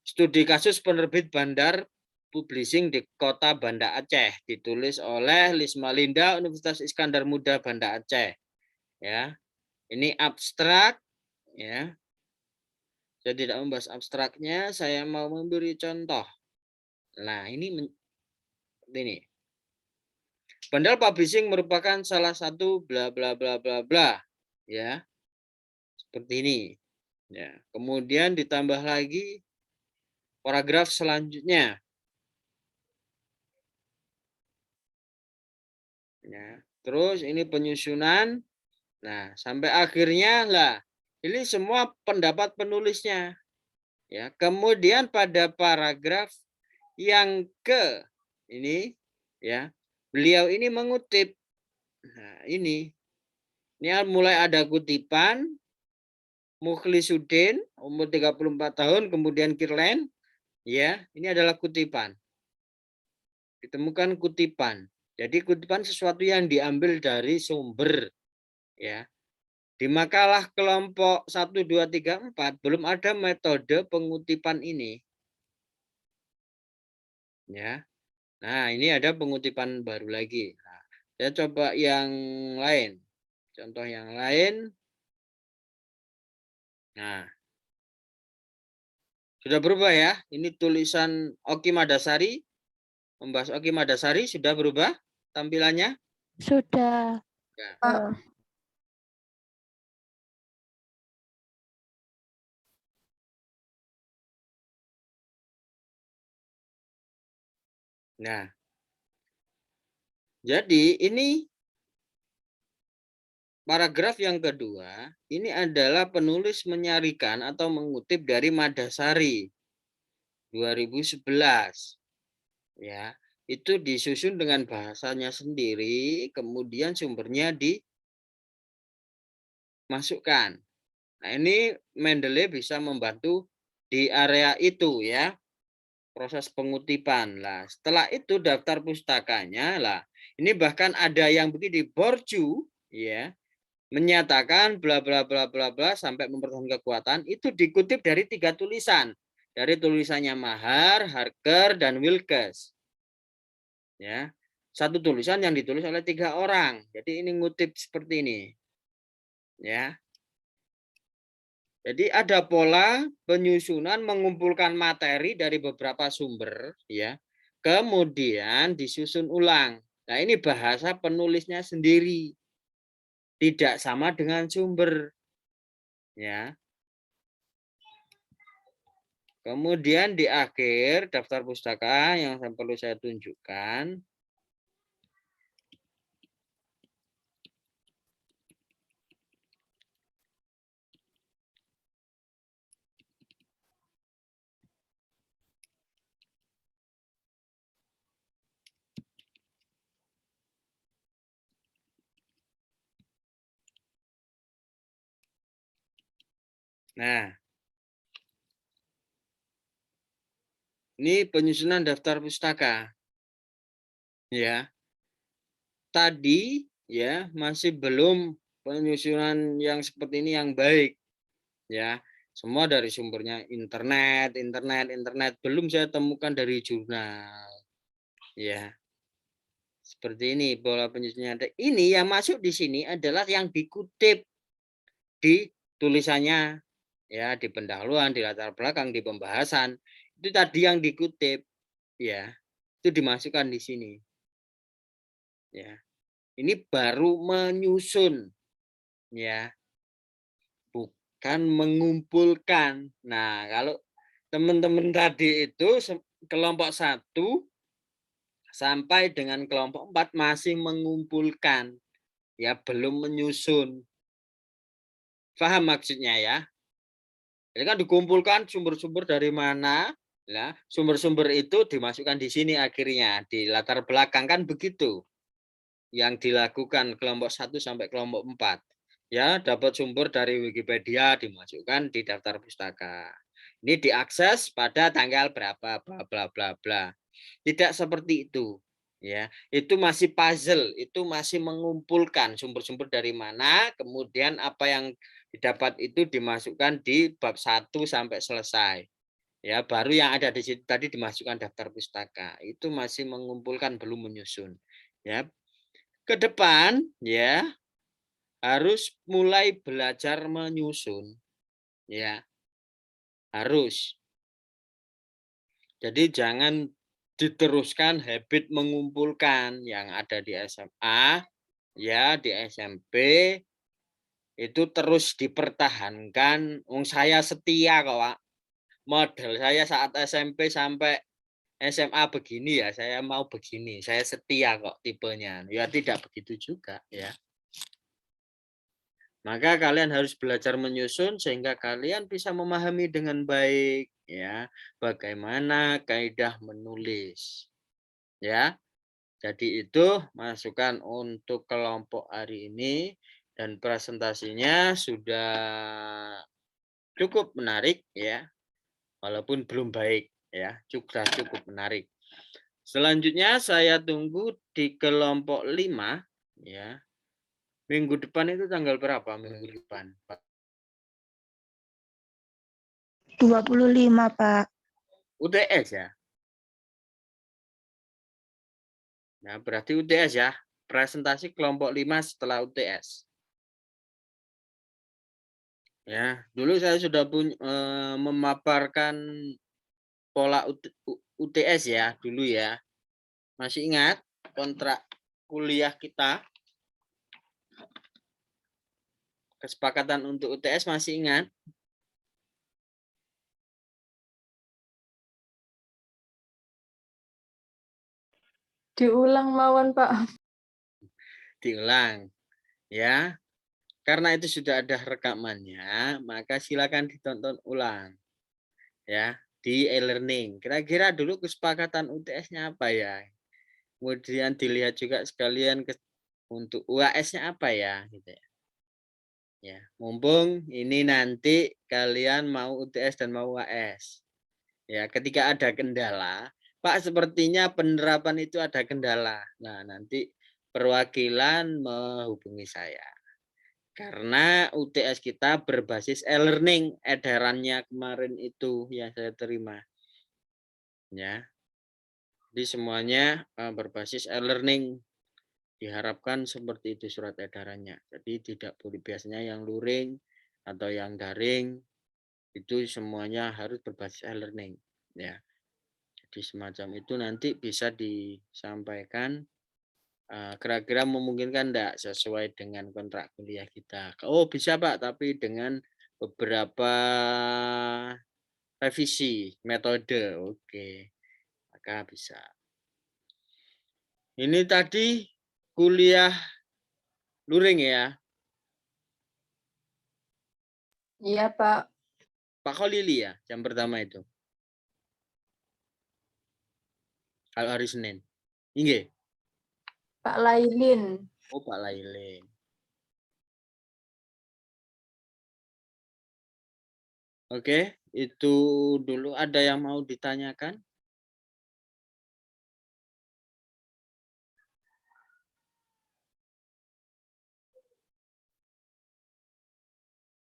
Studi kasus penerbit Bandar Publishing di Kota Banda Aceh ditulis oleh Lisma Linda Universitas Iskandar Muda Banda Aceh. Ya. Ini abstrak ya. Saya tidak membahas abstraknya, saya mau memberi contoh. Nah, ini Bandar Publishing merupakan salah satu bla bla bla bla bla ya. Seperti ini. Ya. Kemudian ditambah lagi paragraf selanjutnya. Ya. Terus ini penyusunan. Nah, sampai akhirnya lah ini semua pendapat penulisnya. Ya, kemudian pada paragraf yang ke ini ya, beliau ini mengutip. Nah, ini mulai ada kutipan Mukhlisuddin umur 34 tahun kemudian Kirlen ya, ini adalah kutipan. Ditemukan kutipan. Jadi kutipan sesuatu yang diambil dari sumber ya. Di makalah kelompok 1 2 3 4 belum ada metode pengutipan ini. Ya. Nah, ini ada pengutipan baru lagi. Nah, saya coba yang lain. Contoh yang lain. Nah, sudah berubah ya. Ini tulisan Oki Madasari. Membahas Oki Madasari sudah berubah tampilannya? Sudah. Ya. Pak. Nah, jadi ini paragraf yang kedua, ini adalah penulis menyarikan atau mengutip dari Madasari 2011. Ya, itu disusun dengan bahasanya sendiri, kemudian sumbernya dimasukkan. Nah, ini Mendeley bisa membantu di area itu ya, proses pengutipan. Lah, setelah itu daftar pustakanya lah. Ini bahkan ada yang begini, Borju ya, menyatakan bla bla bla bla bla sampai mempertahankan kekuatan itu dikutip dari 3 tulisan. Dari tulisannya Mahar, Harker, dan Wilkes. Ya. Satu tulisan yang ditulis oleh 3 orang. Jadi ini ngutip seperti ini. Ya. Jadi ada pola penyusunan mengumpulkan materi dari beberapa sumber ya. Kemudian disusun ulang. Nah, ini bahasa penulisnya sendiri. Tidak sama dengan sumber. Ya. Kemudian di akhir daftar pustaka yang perlu saya tunjukkan. Nah, ini penyusunan daftar pustaka. Ya. Tadi ya masih belum penyusunan yang seperti ini yang baik. Ya. Semua dari sumbernya internet, belum saya temukan dari jurnal. Ya. Seperti ini pola penyusunannya. Ini yang masuk di sini adalah yang dikutip di tulisannya ya, di pendahuluan, di latar belakang, di pembahasan. Itu tadi yang dikutip ya. Itu dimasukkan di sini. Ya. Ini baru menyusun ya. Bukan mengumpulkan. Nah, kalau teman-teman tadi itu kelompok 1 sampai dengan kelompok 4 masih mengumpulkan. Ya, belum menyusun. Paham maksudnya ya? Jadi kan dikumpulkan sumber-sumber dari mana? Nah, sumber-sumber itu dimasukkan di sini akhirnya. Di latar belakang kan begitu. Yang dilakukan kelompok 1 sampai kelompok 4. Ya, dapat sumber dari Wikipedia dimasukkan di daftar pustaka. Ini diakses pada tanggal berapa bla bla bla bla. Tidak seperti itu. Ya, itu masih puzzle, itu masih mengumpulkan sumber-sumber dari mana, kemudian apa yang didapat itu dimasukkan di bab 1 sampai selesai. Ya, baru yang ada di situ tadi dimasukkan daftar pustaka. Itu masih mengumpulkan, belum menyusun. Ya. Ke depan ya harus mulai belajar menyusun. Ya. Harus. Jadi jangan diteruskan habit mengumpulkan yang ada di SMA, ya di SMP itu terus dipertahankan. Saya setia kok, Pak. Model saya saat SMP sampai SMA begini ya, saya mau begini. Saya setia kok tipenya. Ya tidak begitu juga ya. Maka kalian harus belajar menyusun sehingga kalian bisa memahami dengan baik ya bagaimana kaidah menulis. Ya. Jadi itu masukan untuk kelompok hari ini dan presentasinya sudah cukup menarik ya. Walaupun belum baik ya, sudah cukup menarik. Selanjutnya saya tunggu di kelompok 5 ya. Minggu depan itu tanggal berapa minggu depan, Pak? 25, Pak. UTS ya? Nah, berarti UTS ya. Presentasi kelompok 5 setelah UTS. Ya, dulu saya sudah memaparkan pola UTS ya dulu ya. Masih ingat kontrak kuliah kita? Kesepakatan untuk UTS masih ingat? Diulang mawon, Pak. Diulang ya. Karena itu sudah ada rekamannya, maka silakan ditonton ulang ya di e-learning. Kira-kira dulu kesepakatan UTS-nya apa ya? Kemudian dilihat juga sekalian untuk UAS-nya apa ya gitu ya. Ya, mumpung ini nanti kalian mau UTS dan mau UAS. Ya, ketika ada kendala, Pak sepertinya penerapan itu ada kendala. Nah, nanti perwakilan menghubungi saya. Karena UTS kita berbasis e-learning, edarannya kemarin itu yang saya terima. Ya. Jadi semuanya berbasis e-learning. Diharapkan seperti itu surat edarannya. Jadi tidak boleh biasanya yang luring atau yang daring itu semuanya harus berbasis e-learning ya. Jadi semacam itu nanti bisa disampaikan kira-kira memungkinkan enggak sesuai dengan kontrak kuliah kita. Oh, bisa Pak, tapi dengan beberapa revisi metode. Oke. Maka bisa. Ini tadi kuliah luring ya. Iya, Pak. Pak Kholili ya, jam pertama itu. Kalau hari Senin. Inge. Pak Lailin. Oh, Pak Lailin. Oke, itu dulu ada yang mau ditanyakan?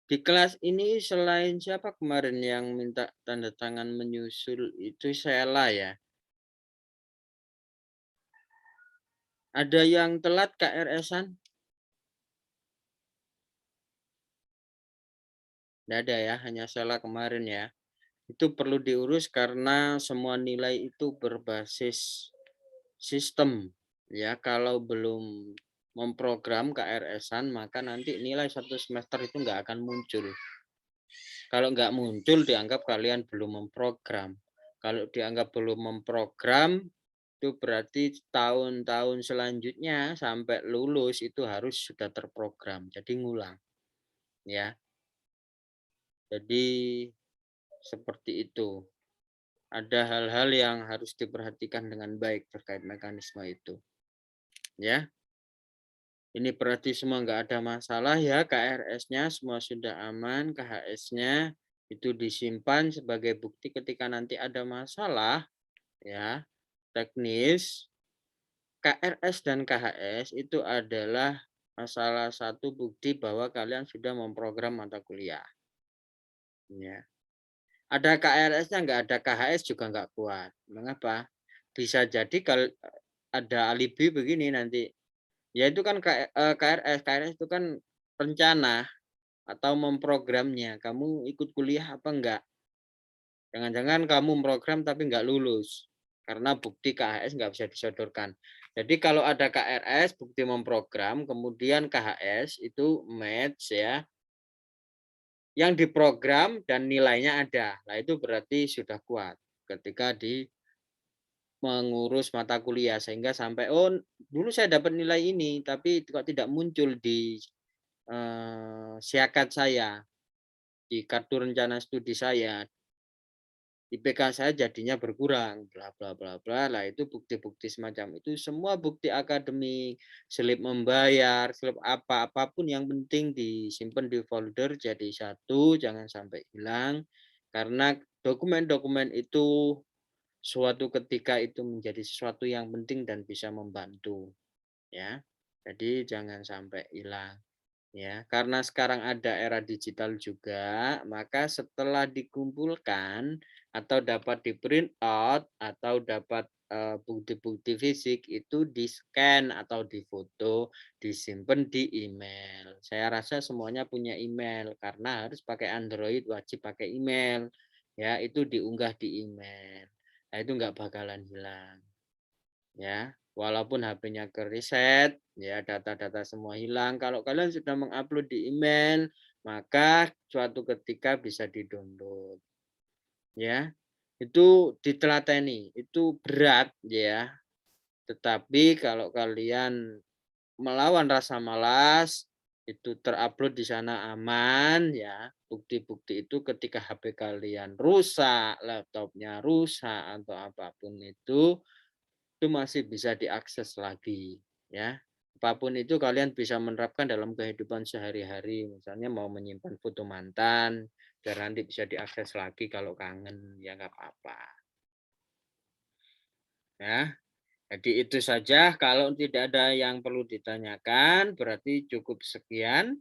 Di kelas ini selain siapa kemarin yang minta tanda tangan menyusul itu Sela ya. Ada yang telat KRS-an? Tidak ada ya, hanya Sela kemarin ya. Itu perlu diurus karena semua nilai itu berbasis sistem. Ya, kalau belum memprogram KRS-an maka nanti nilai satu semester itu nggak akan muncul. Kalau nggak muncul dianggap kalian belum memprogram. Kalau dianggap belum memprogram itu berarti tahun-tahun selanjutnya sampai lulus itu harus sudah terprogram. Jadi ngulang. Ya. Jadi seperti itu. Ada hal-hal yang harus diperhatikan dengan baik terkait mekanisme itu. Ya. Ini berarti semua nggak ada masalah ya, KRS-nya semua sudah aman, KHS-nya itu disimpan sebagai bukti ketika nanti ada masalah ya teknis. KRS dan KHS itu adalah salah satu bukti bahwa kalian sudah memprogram mata kuliah. Ya. Ada KRS-nya nggak ada KHS juga nggak kuat. Mengapa? Bisa jadi kalau ada alibi begini nanti. Ya itu kan KRS. KRS itu kan rencana atau memprogramnya. Kamu ikut kuliah apa enggak? Jangan-jangan kamu memprogram tapi enggak lulus. Karena bukti KHS enggak bisa disodorkan. Jadi kalau ada KRS, bukti memprogram, kemudian KHS itu match ya. Yang diprogram dan nilainya ada. Nah itu berarti sudah kuat ketika di mengurus mata kuliah sehingga sampai oh dulu saya dapat nilai ini tapi kok tidak muncul di siakat saya, di kartu rencana studi saya, IPK saya jadinya berkurang, bla bla bla bla. Lah itu bukti-bukti semacam itu semua bukti akademik, slip membayar, slip apapun yang penting disimpan di folder jadi satu, jangan sampai hilang karena dokumen-dokumen itu suatu ketika itu menjadi sesuatu yang penting dan bisa membantu ya. Jadi jangan sampai hilang. Ya, karena sekarang ada era digital juga, maka setelah dikumpulkan atau dapat di print out atau dapat bukti-bukti fisik itu di-scan atau difoto, disimpan di email. Saya rasa semuanya punya email karena harus pakai Android, wajib pakai email. Ya, itu diunggah di email. Nah, itu nggak bakalan hilang. Ya, walaupun HP-nya ke reset, ya data-data semua hilang. Kalau kalian sudah mengupload di email, maka suatu ketika bisa di-download. Ya, itu ditelateni, itu berat ya. Tetapi kalau kalian melawan rasa malas, itu terupload di sana aman ya. Bukti-bukti itu ketika HP kalian rusak, laptopnya rusak atau apapun itu masih bisa diakses lagi ya. Apapun itu kalian bisa menerapkan dalam kehidupan sehari-hari. Misalnya mau menyimpan foto mantan, biar nanti bisa diakses lagi kalau kangen, ya nggak apa-apa. Ya, jadi itu saja. Kalau tidak ada yang perlu ditanyakan, berarti cukup sekian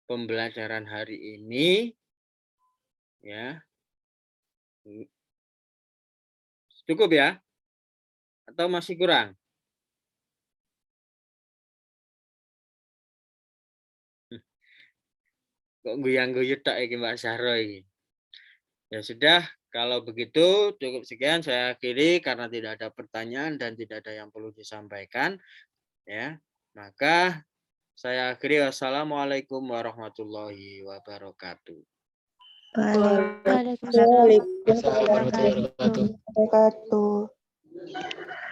pembelajaran hari ini. Ya, cukup ya? Atau masih kurang? Kok guyang-guyut tak iki Mbak Syahro iki? Ya sudah, kalau begitu cukup sekian saya akhiri karena tidak ada pertanyaan dan tidak ada yang perlu disampaikan. Ya, maka saya akhiri. Wassalamualaikum warahmatullahi wabarakatuh. Waalaikumsalam Waalaikumsalam warahmatullahi wabarakatuh. warahmatullahi wabarakatuh.